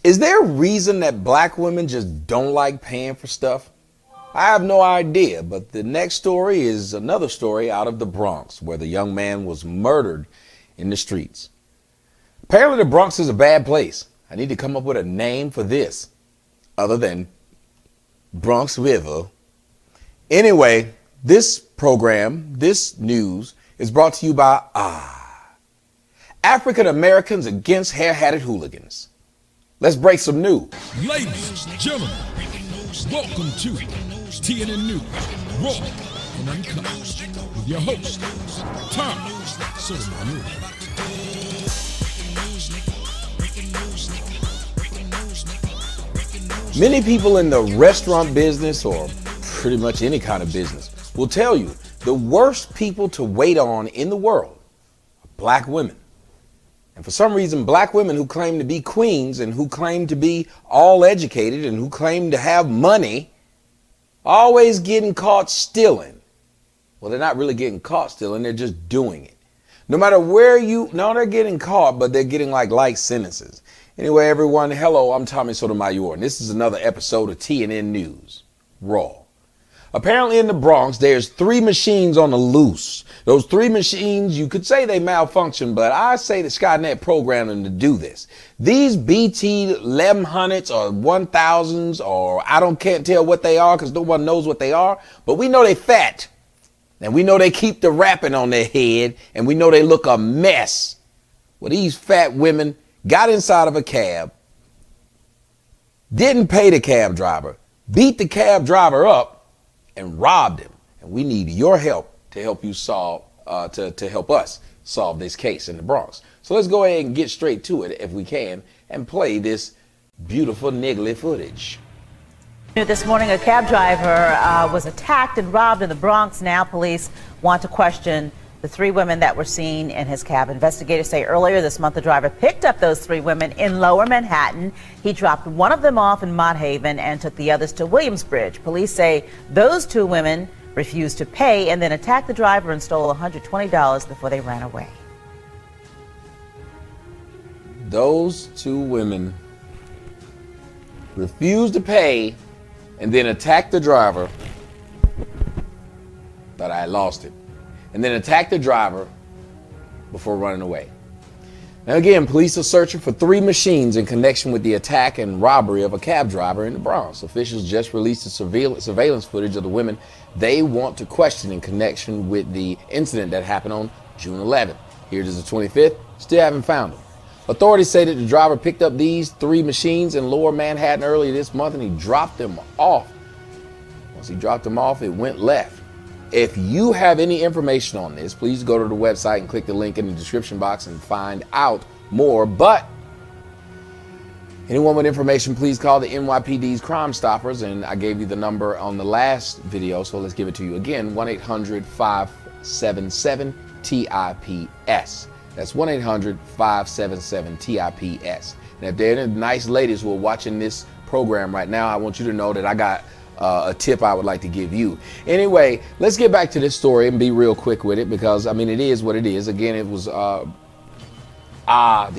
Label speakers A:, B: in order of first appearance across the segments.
A: Is there a reason that black women just don't like paying for stuff? I have no idea, but the next story is another story out of the Bronx, where the young man was murdered in the streets. Apparently the Bronx is a bad place. I need to come up with a name for this other than Bronx River. Anyway, this program, this news, is brought to you by African Americans against hair-hatted hooligans. Let's break some news.
B: Ladies and gentlemen, welcome to TNN News, Raw and Uncut, with your host, Tom Sotomayor.
A: Many people in the restaurant business, or pretty much any kind of business, will tell you the worst people to wait on in the world are black women. And for some reason, black women who claim to be queens and who claim to be all educated and who claim to have money are always getting caught stealing. Well, they're not really getting caught stealing. They're just doing it. No matter where they're getting caught, but they're getting like light sentences. Anyway, everyone, hello, I'm Tommy Sotomayor, and this is another episode of TNN News, Raw. Apparently in the Bronx, there's 3 machines on the loose. Those 3 machines, you could say they malfunction, but I say that Skynet programmed them to do this. These BT 1100s or 1000s, or can't tell what they are because no one knows what they are, but we know they fat. And we know they keep the wrapping on their head, and we know they look a mess. Well, these fat women got inside of a cab, didn't pay the cab driver, beat the cab driver up, and robbed him. And we need your help to help you solve, to help us solve this case in the Bronx. So let's go ahead and get straight to it if we can and play this beautiful niggly footage.
C: This morning, a cab driver was attacked and robbed in the Bronx. Now police want to question the 3 women that were seen in his cab. Investigators say earlier this month, the driver picked up those 3 women in Lower Manhattan. He dropped one of them off in Mott Haven and took the others to Williamsbridge. Police say those 2 women refused to pay and then attacked the driver and stole $120 before they ran away.
A: Those 2 women refused to pay and then attacked the driver. But I lost it. And then attacked the driver before running away. Now again, police are searching for 3 machines in connection with the attack and robbery of a cab driver in the Bronx. Officials just released the surveillance footage of the women they want to question in connection with the incident that happened on June 11th. Here it is the 25th, still haven't found them. Authorities say that the driver picked up these 3 machines in Lower Manhattan earlier this month and he dropped them off. Once he dropped them off, it went left. If you have any information on this, please go to the website and click the link in the description box and find out more. But anyone with information, please call the NYPD's Crime Stoppers. And I gave you the number on the last video, so let's give it to you again, 1-800-577-TIPS. That's 1-800-577-TIPS. And if there are any nice ladies who are watching this program right now, I want you to know that I got a tip I would like to give you. Anyway, let's get back to this story and be real quick with it because, I mean, it is what it is. Again, it was the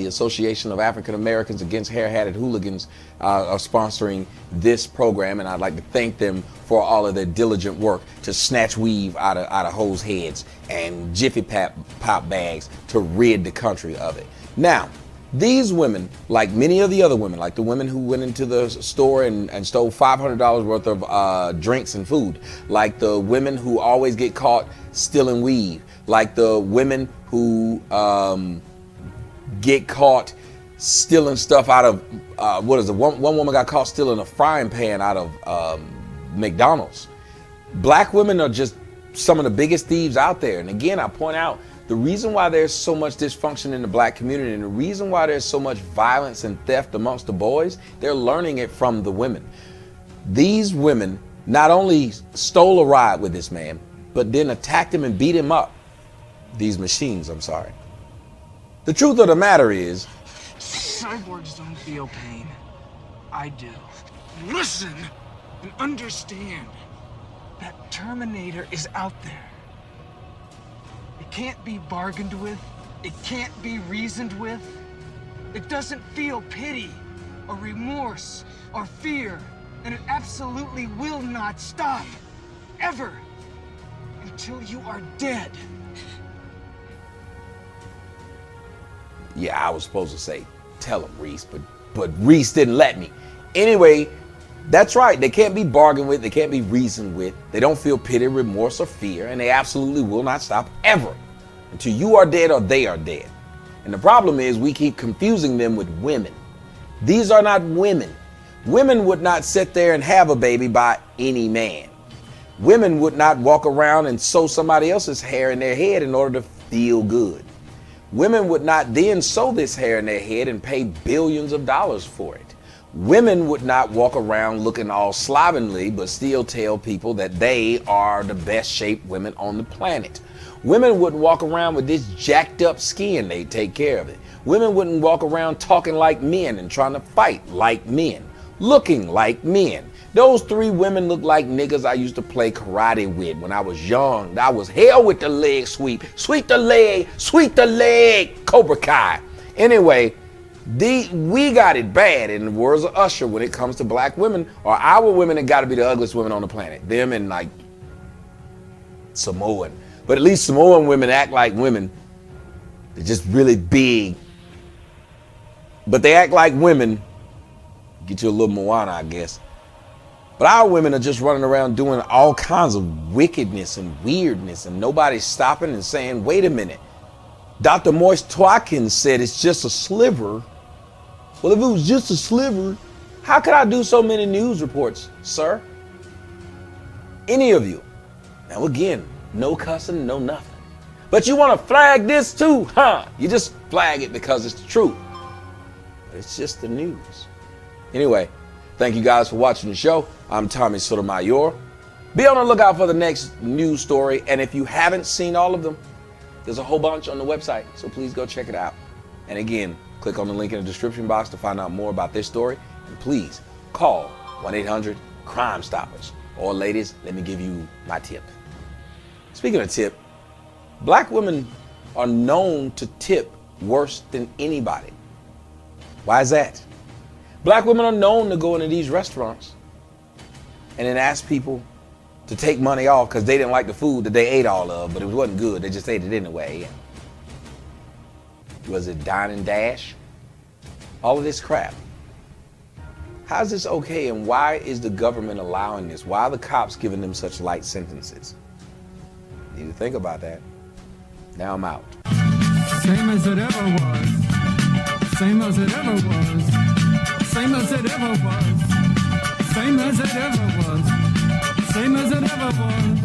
A: Association of African Americans Against Hair-Hatted Hooligans are sponsoring this program, and I'd like to thank them for all of their diligent work to snatch weave out of hose heads and Jiffy Pop bags to rid the country of it. Now, these women, like many of the other women, like the women who went into the store and stole $500 worth of drinks and food, like the women who always get caught stealing weed, like the women who get caught stealing stuff out of, one woman got caught stealing a frying pan out of McDonald's. Black women are just some of the biggest thieves out there. And again, I point out, the reason why there's so much dysfunction in the black community and the reason why there's so much violence and theft amongst the boys, they're learning it from the women. These women not only stole a ride with this man, but then attacked him and beat him up. These machines, I'm sorry. The truth of the matter is,
D: cyborgs don't feel pain. I do. Listen and understand that Terminator is out there. It can't be bargained with. It can't be reasoned with. It doesn't feel pity. or remorse or fear, and it absolutely will not stop. Ever. Until you are dead.
A: Yeah, I was supposed to say, tell him, Reese, but Reese didn't let me. Anyway, that's right. They can't be bargained with. They can't be reasoned with. They don't feel pity, remorse, or fear, and they absolutely will not stop ever until you are dead or they are dead. And the problem is we keep confusing them with women. These are not women. Women would not sit there and have a baby by any man. Women would not walk around and sew somebody else's hair in their head in order to feel good. Women would not then sew this hair in their head and pay billions of dollars for it. Women would not walk around looking all slovenly but still tell people that they are the best shaped women on the planet. Women wouldn't walk around with this jacked up skin. They'd take care of it. Women wouldn't walk around talking like men and trying to fight like men, looking like men. Those three women look like niggas I used to play karate with when I was young. I was hell with the leg sweep. Sweep the leg, Cobra Kai. Anyway, we got it bad, in the words of Usher, when it comes to black women, or our women that got to be the ugliest women on the planet. Them and like Samoan. But at least Samoan women act like women. They're just really big. But they act like women. Get you a little Moana, I guess. But our women are just running around doing all kinds of wickedness and weirdness, and nobody's stopping and saying, wait a minute. Dr. Moise Twatkins said it's just a sliver. Well, if it was just a sliver, how could I do so many news reports, sir? Any of you. Now again, no cussing, no nothing. But you want to flag this too, huh? You just flag it because it's the truth. But it's just the news. Anyway, thank you guys for watching the show. I'm Tommy Sotomayor. Be on the lookout for the next news story. And if you haven't seen all of them, there's a whole bunch on the website. So please go check it out. And again, click on the link in the description box to find out more about this story. And please call 1-800-CRIME-STOPPERS. Or ladies, let me give you my tip. Speaking of tip, black women are known to tip worse than anybody. Why is that? Black women are known to go into these restaurants and then ask people to take money off because they didn't like the food that they ate all of, but it wasn't good. They just ate it anyway. Was it dine and dash? All of this crap. How is this okay, and why is the government allowing this? Why are the cops giving them such light sentences? Need to think about that. Now I'm out.
E: Same as it ever was. Same as it ever was. Same as it ever was. Same as it ever was. Same as it ever was.